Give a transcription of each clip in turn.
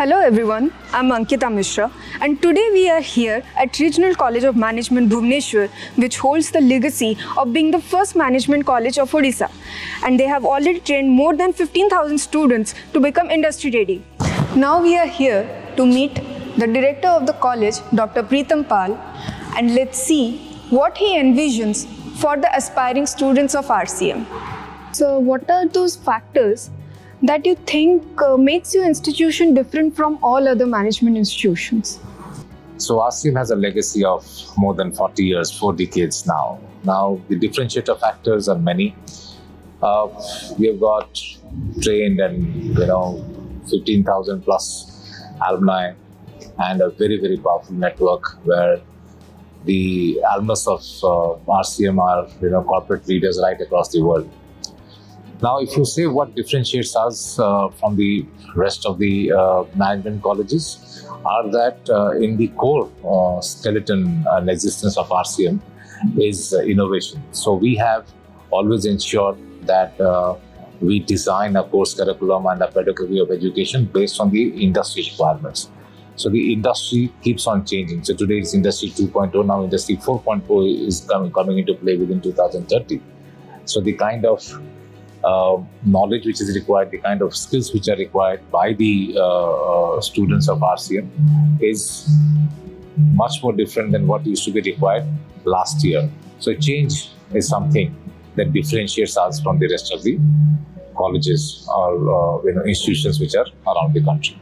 Hello everyone, I'm Ankita Mishra and today we are here at Regional College of Management Bhubaneswar, which holds the legacy of being the first management college of Odisha, and they have already trained more than 15,000 students to become industry ready. Now we are here to meet the director of the college, Dr. Pritam Pal, and let's see what he envisions for the aspiring students of RCM. So what are those factors that you think makes your institution different from all other management institutions? So RCM has a legacy of more than 40 years, 4 decades now. Now the differentiator factors are many. We have got trained and 15,000 plus alumni and a very, very powerful network where the alumnus of RCM are corporate leaders right across the world. Now, if you say what differentiates us from the rest of the management colleges are that in the core skeleton and existence of RCM is innovation. So we have always ensured that we design a course curriculum and a pedagogy of education based on the industry requirements. So the industry keeps on changing. So today it's Industry 2.0, now Industry 4.0 is coming into play within 2030. So the kind of knowledge which is required, the kind of skills which are required by the students of RCM is much more different than what used to be required last year. So change is something that differentiates us from the rest of the colleges or institutions which are around the country.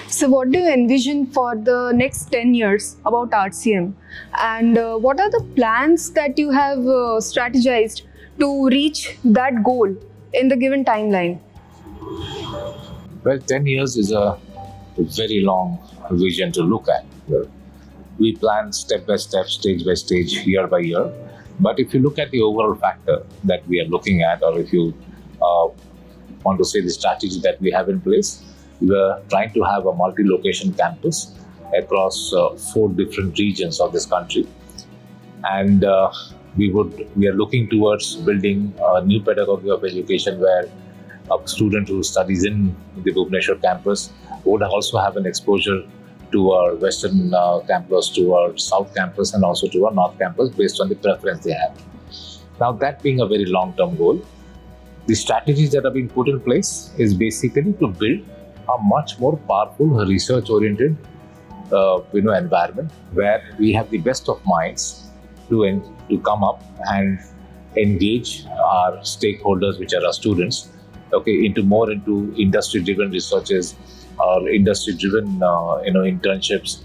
So what do you envision for the next 10 years about RCM, and what are the plans that you have strategized to reach that goal in the given timeline? Well, 10 years is a very long vision to look at. We plan step by step, stage by stage, year by year. But if you look at the overall factor that we are looking at, or if you want to say the strategy that we have in place, we are trying to have a multi-location campus across 4 different regions of this country. And we are looking towards building a new pedagogy of education where a student who studies in the Bhubaneswar campus would also have an exposure to our western campus, to our south campus, and also to our north campus based on the preference they have. Now, that being a very long-term goal, the strategies that are being put in place is basically to build a much more powerful research-oriented environment where we have the best of minds to come up and engage our stakeholders, which are our students, into industry-driven researches or industry-driven internships,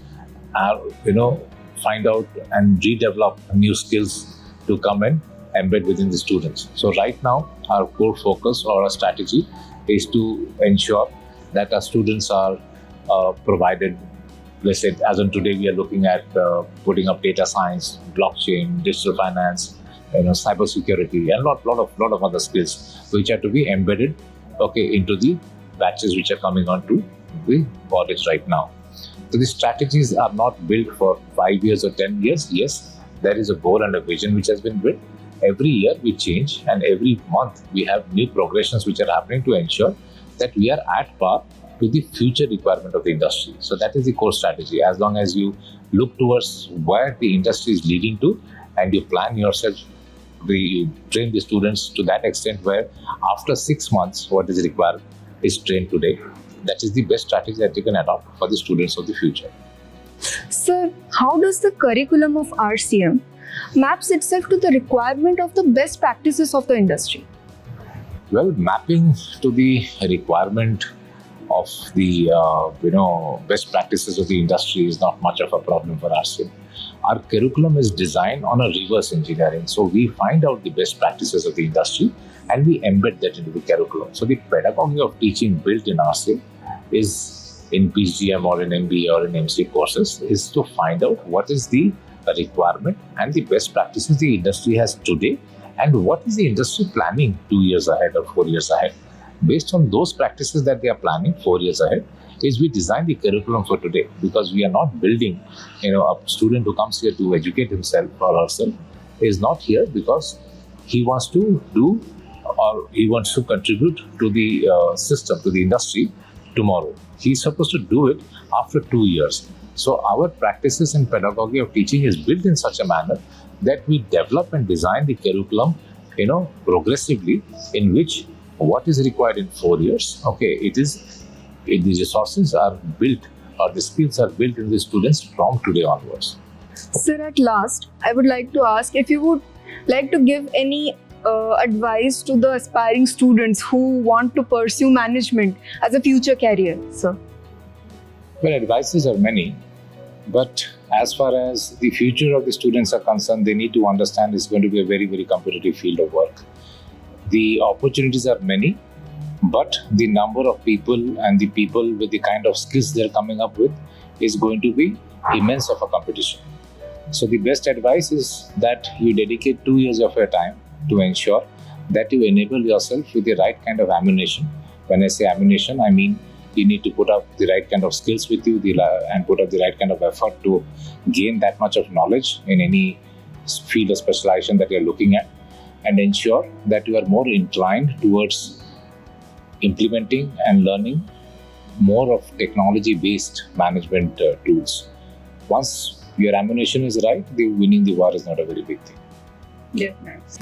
find out and redevelop new skills to come and embed within the students. So right now, our core focus or our strategy is to ensure that our students are provided. Let's say, as on today, we are looking at putting up data science, blockchain, digital finance, cybersecurity, and lot of other skills which are to be embedded, into the batches which are coming on to the college right now. So the strategies are not built for 5 years or 10 years. Yes, there is a goal and a vision which has been built. Every year we change, and every month we have new progressions which are happening to ensure that we are at par to the future requirement of the industry. So that is the core strategy. As long as you look towards where the industry is leading to and you plan yourself, you train the students to that extent where after 6 months what is required is trained today. That is the best strategy that you can adopt for the students of the future. Sir, how does the curriculum of RCM maps itself to the requirement of the best practices of the industry? Well, mapping to the requirement of the best practices of the industry is not much of a problem for RCM. Our curriculum is designed on a reverse engineering. So we find out the best practices of the industry and we embed that into the curriculum. So the pedagogy of teaching built in RCM is in PGM or in MBA or in MC courses is to find out what is the requirement and the best practices the industry has today and what is the industry planning 2 years ahead or 4 years ahead. Based on those practices that they are planning 4 years ahead, is we design the curriculum for today, because we are not building, a student who comes here to educate himself or herself is not here because he wants to do or he wants to contribute to the system, to the industry tomorrow. He's supposed to do it after 2 years. So our practices and pedagogy of teaching is built in such a manner that we develop and design the curriculum, progressively, in which what is required in 4 years, the resources are built or the skills are built in the students from today onwards. Sir, at last, I would like to ask if you would like to give any advice to the aspiring students who want to pursue management as a future career, sir. Well, advices are many, but as far as the future of the students are concerned, they need to understand it's going to be a very, very competitive field of work. The opportunities are many, but the number of people and the people with the kind of skills they're coming up with is going to be immense of a competition. So the best advice is that you dedicate 2 years of your time to ensure that you enable yourself with the right kind of ammunition. When I say ammunition, I mean you need to put up the right kind of skills with you and put up the right kind of effort to gain that much of knowledge in any field of specialization that you're looking at, and ensure that you are more inclined towards implementing and learning more of technology-based management tools. Once your ammunition is right, winning the war is not a very big thing. Yeah, nice.